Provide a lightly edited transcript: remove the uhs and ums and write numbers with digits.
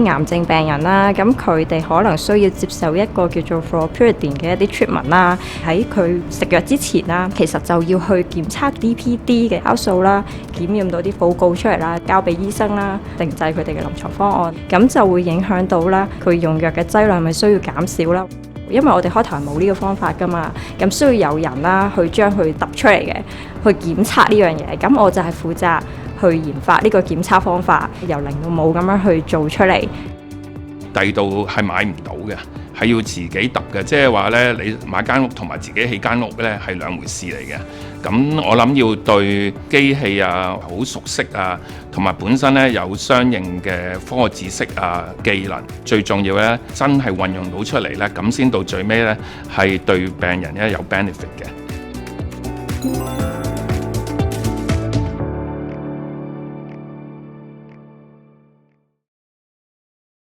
啲癌症病人啦，咁佢哋可能需要接受一個叫做 Flurpiridine 嘅一啲 treatment 啦。喺佢食藥之前啦，其實就要去檢測 DPD 嘅酵素啦，檢驗到啲報告出嚟啦，交俾醫生啦，定製佢哋嘅臨床方案。咁就會影響到啦，佢用藥嘅劑量咪需要減少啦。因為我哋開頭係冇呢個方法噶嘛，咁需要有人啦去將佢揼出嚟嘅，去檢測呢樣嘢。咁我就係負責去研發呢個檢測方法，由零到冇咁樣去做出嚟。第二度係買唔到嘅，係要自己揼嘅，即係話呢，你買間屋同埋自己起間屋呢係兩回事嚟嘅。咁我諗要對機器啊好熟悉啊，同埋本身呢有相應嘅科學知識啊技能，最重要呢真係運用到出嚟呢，咁先到最尾呢係對病人呢有 benefit 嘅。